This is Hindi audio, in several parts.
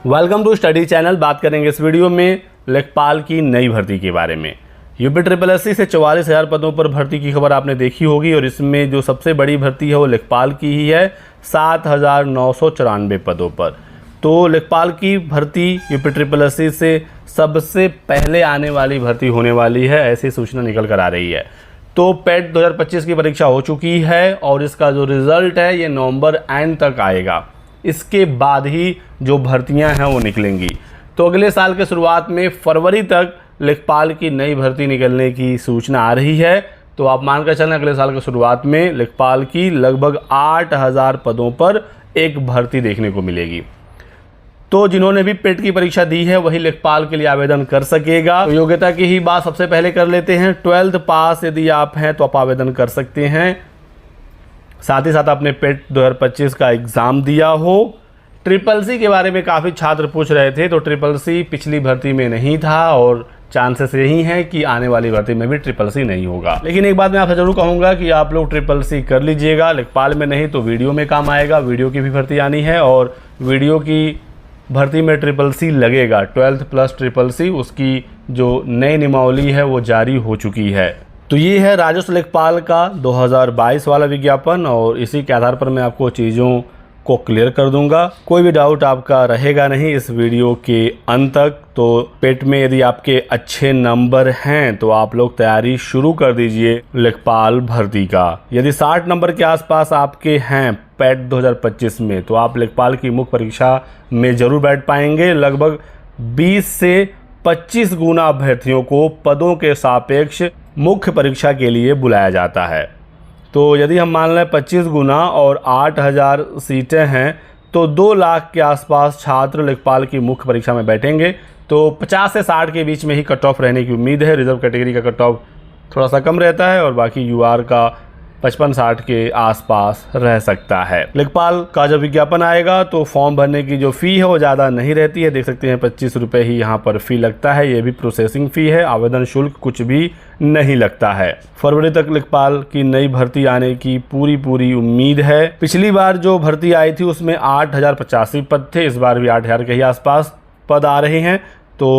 Welcome to study channel. बात करेंगे इस वीडियो में लेखपाल की नई भर्ती के बारे में। यूपी SSSC से 44,000 पदों पर भर्ती की खबर आपने देखी होगी और इसमें जो सबसे बड़ी भर्ती है वो लेखपाल की ही है 7,994 पदों पर। तो लेखपाल की भर्ती यूपी SSSC से सबसे पहले आने वाली भर्ती होने वाली है, ऐसी सूचना निकल कर आ रही है। तो पेट 2025 की परीक्षा हो चुकी है और इसका जो रिज़ल्ट है ये नवंबर एंड तक आएगा। इसके बाद ही जो भर्तियां हैं वो निकलेंगी। तो अगले साल के शुरुआत में फरवरी तक लेखपाल की नई भर्ती निकलने की सूचना आ रही है। तो आप मानकर चलें अगले साल की शुरुआत में लेखपाल की लगभग 8,000 पदों पर एक भर्ती देखने को मिलेगी। तो जिन्होंने भी पेट की परीक्षा दी है वही लेखपाल के लिए आवेदन कर सकेगा। तो योग्यता की ही बात सबसे पहले कर लेते हैं। 12th पास यदि आप हैं तो आप आवेदन कर सकते हैं। साथ ही साथ आपने पेट 2025 का एग्ज़ाम दिया हो। SSSC के बारे में काफ़ी छात्र पूछ रहे थे। तो SSSC पिछली भर्ती में नहीं था और चांसेस यही हैं कि आने वाली भर्ती में भी SSSC नहीं होगा। लेकिन एक बात मैं आपसे ज़रूर कहूँगा कि आप लोग SSSC कर लीजिएगा। लेखपाल में नहीं तो वीडियो में काम आएगा। वीडियो की भी भर्ती आनी है और वीडियो की भर्ती में SSSC लगेगा। 12th प्लस SSSC उसकी जो नई नियमावली है वो जारी हो चुकी है। तो ये है राजस्व लेखपाल का 2022 वाला विज्ञापन और इसी के आधार पर मैं आपको चीज़ों को क्लियर कर दूंगा। कोई भी डाउट आपका रहेगा नहीं इस वीडियो के अंत तक। तो पेट में यदि आपके अच्छे नंबर हैं तो आप लोग तैयारी शुरू कर दीजिए लेखपाल भर्ती का। यदि 60 नंबर के आसपास आपके हैं पेट 2025 में तो आप लेखपाल की मुख्य परीक्षा में ज़रूर बैठ पाएंगे। लगभग 20 से 25 गुना अभ्यर्थियों को पदों के सापेक्ष मुख्य परीक्षा के लिए बुलाया जाता है। तो यदि हम मान लें 25 गुना और 8,000 सीटें हैं तो 2 लाख के आसपास छात्र लेखपाल की मुख्य परीक्षा में बैठेंगे। तो 50 से 60 के बीच में ही कट ऑफ रहने की उम्मीद है। रिजर्व कैटेगरी का कट ऑफ थोड़ा सा कम रहता है और बाकी यूआर का 55-60 के आसपास रह सकता है। लेखपाल का जब विज्ञापन आएगा तो फॉर्म भरने की जो फ़ी है वो ज़्यादा नहीं रहती है। देख सकते हैं 25 रुपये ही यहाँ पर फ़ी लगता है। ये भी प्रोसेसिंग फ़ी है। आवेदन शुल्क कुछ भी नहीं लगता है। फरवरी तक लेखपाल की नई भर्ती आने की पूरी उम्मीद है। पिछली बार जो भर्ती आई थी उसमें 8,085 पद थे। इस बार भी 8,000 के ही आसपास पद आ रहे हैं। तो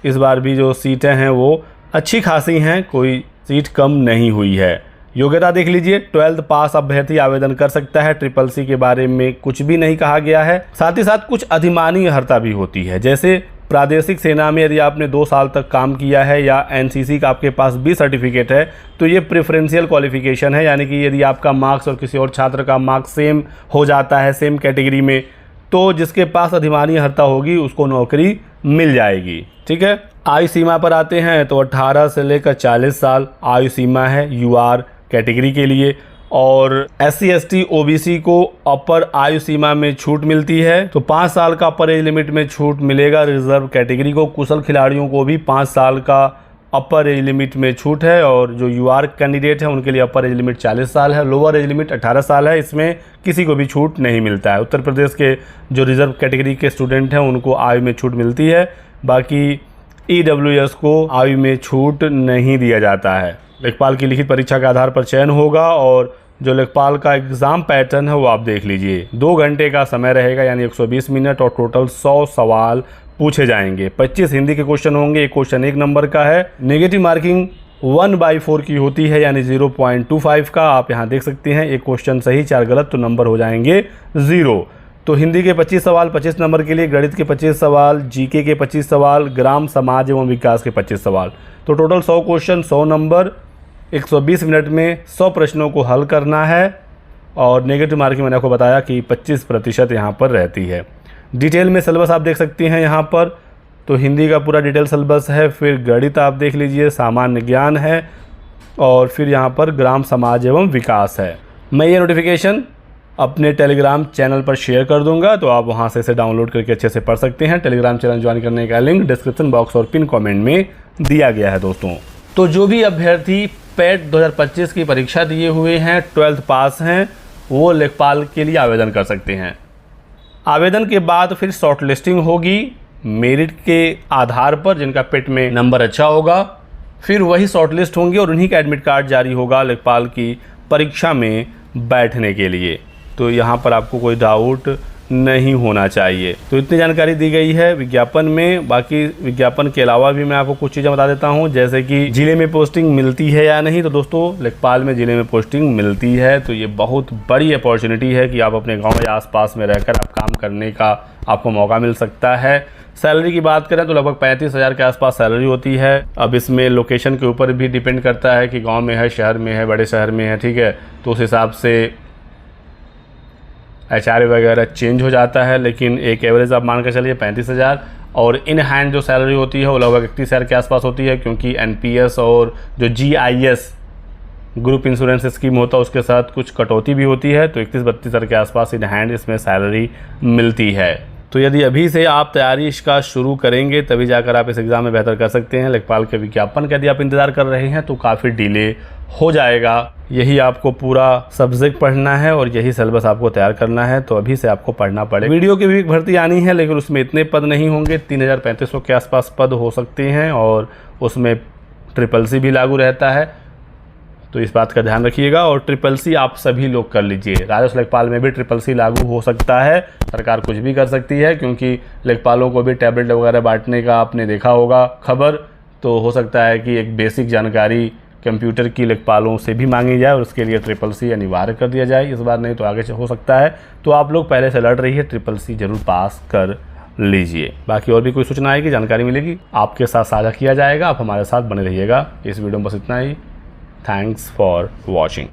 इस बार भी जो सीटें हैं वो अच्छी खासी हैं, कोई सीट कम नहीं हुई है। योग्यता देख लीजिए। 12th पास अभ्यर्थी आवेदन कर सकता है। SSSC के बारे में कुछ भी नहीं कहा गया है। साथ ही साथ कुछ अधिमानी अर्हता भी होती है, जैसे प्रादेशिक सेना में यदि आपने 2 साल तक काम किया है या NCC का आपके पास भी सर्टिफिकेट है तो ये प्रेफरेंशियल क्वालिफिकेशन है। यानी कि यदि आपका मार्क्स और किसी और छात्र का मार्क्स सेम हो जाता है सेम कैटेगरी में तो जिसके पास अधिमानी अर्हता होगी उसको नौकरी मिल जाएगी। ठीक है। आयु सीमा पर आते हैं तो 18 से लेकर 40 साल आयु सीमा है यूआर कैटेगरी के लिए और SC ST OBC को अपर आयु सीमा में छूट मिलती है। तो 5 साल का अपर एज लिमिट में छूट मिलेगा रिजर्व कैटेगरी को। कुशल खिलाड़ियों को भी 5 साल का अपर एज लिमिट में छूट है और जो यूआर कैंडिडेट है उनके लिए अपर एज लिमिट 40 साल है, लोअर एज लिमिट 18 साल है। इसमें किसी को भी छूट नहीं मिलता है। उत्तर प्रदेश के जो रिजर्व कैटेगरी के स्टूडेंट हैं उनको आयु में छूट मिलती है। बाकी EWS को आयु में छूट नहीं दिया जाता है। लेखपाल की लिखित परीक्षा के आधार पर चयन होगा और जो लेखपाल का एग्ज़ाम पैटर्न है वो आप देख लीजिए। 2 घंटे का समय रहेगा यानी 120 मिनट और टोटल 100 सवाल पूछे जाएंगे। 25 हिंदी के क्वेश्चन होंगे। एक क्वेश्चन 1 नंबर का है। नेगेटिव मार्किंग 1/4 की होती है यानी 0.25 का। आप यहाँ देख सकते हैं एक क्वेश्चन सही 4 गलत तो नंबर हो जाएंगे 0। तो हिंदी के 25 सवाल 25 नंबर के लिए, गणित के 25 सवाल, जीके के 25 सवाल, ग्राम समाज एवं विकास के 25 सवाल। तो टोटल 100 क्वेश्चन 100 नंबर 120 मिनट में 100 प्रश्नों को हल करना है। और नेगेटिव मार्किंग मैंने आपको बताया कि 25% यहाँ पर रहती है। डिटेल में सिलेबस आप देख सकते हैं यहाँ पर। तो हिंदी का पूरा डिटेल सिलेबस है। फिर गणित आप देख लीजिए, सामान्य ज्ञान है और फिर यहाँ पर ग्राम समाज एवं विकास है। मैं ये नोटिफिकेशन अपने टेलीग्राम चैनल पर शेयर कर दूंगा तो आप वहाँ से इसे डाउनलोड करके अच्छे से पढ़ सकते हैं। टेलीग्राम चैनल ज्वाइन करने का लिंक डिस्क्रिप्शन बॉक्स और पिन कमेंट में दिया गया है दोस्तों। तो जो भी अभ्यर्थी पेट 2025 की परीक्षा दिए हुए हैं 12th पास हैं वो लेखपाल के लिए आवेदन कर सकते हैं। आवेदन के बाद फिर शॉर्ट लिस्टिंग होगी मेरिट के आधार पर। जिनका पेट में नंबर अच्छा होगा फिर वही शॉर्ट लिस्ट होंगे और उन्हीं का एडमिट कार्ड जारी होगा लेखपाल की परीक्षा में बैठने के लिए। तो यहाँ पर आपको कोई डाउट नहीं होना चाहिए। तो इतनी जानकारी दी गई है विज्ञापन में। बाकी विज्ञापन के अलावा भी मैं आपको कुछ चीज़ें बता देता हूं, जैसे कि जिले में पोस्टिंग मिलती है या नहीं। तो दोस्तों लेखपाल में जिले में पोस्टिंग मिलती है, तो ये बहुत बड़ी अपॉर्चुनिटी है कि आप अपने गाँव या आसपास में रहकर आप काम करने का आपको मौका मिल सकता है। सैलरी की बात करें तो लगभग 35,000 के आसपास सैलरी होती है। अब इसमें लोकेशन के ऊपर भी डिपेंड करता है कि गांव में है, शहर में है, बड़े शहर में है, ठीक है। तो उस हिसाब से एचआर वगैरह चेंज हो जाता है, लेकिन एक एवरेज आप मान कर चलिए 35,000। और इन हैंड जो सैलरी होती है वो लगभग 31,000 के आसपास होती है, क्योंकि एनपीएस और जो जीआईएस ग्रुप इंश्योरेंस स्कीम होता है उसके साथ कुछ कटौती भी होती है। तो 31-32,000 के आसपास इन हैंड इसमें सैलरी मिलती है। तो यदि अभी से आप तैयारी इसका शुरू करेंगे तभी जाकर आप इस एग्ज़ाम में बेहतर कर सकते हैं। लेखपाल के विज्ञापन का यदि आप इंतज़ार कर रहे हैं तो काफ़ी डिले हो जाएगा। यही आपको पूरा सब्जेक्ट पढ़ना है और यही सिलेबस आपको तैयार करना है, तो अभी से आपको पढ़ना पड़ेगा। वीडियो की भी भर्ती आनी है, लेकिन उसमें इतने पद नहीं होंगे, 3,3500 के आसपास पद हो सकते हैं और उसमें SSC भी लागू रहता है, तो इस बात का ध्यान रखिएगा। और SSC आप सभी लोग कर लीजिए। राजस्व लेखपाल में भी SSC लागू हो सकता है, सरकार कुछ भी कर सकती है, क्योंकि लेखपालों को भी टैबलेट वगैरह बांटने का आपने देखा होगा खबर। तो हो सकता है कि एक बेसिक जानकारी कंप्यूटर की लेखपालों से भी मांगी जाए और उसके लिए SSC अनिवार्य कर दिया जाए इस बार, नहीं तो आगे हो सकता है। तो आप लोग पहले से लड़ रही है, SSC जरूर पास कर लीजिए। बाकी और भी कोई सूचना आएगी, जानकारी मिलेगी, आपके साथ साझा किया जाएगा। आप हमारे साथ बने रहिएगा। इस वीडियो में बस इतना ही। Thanks for watching.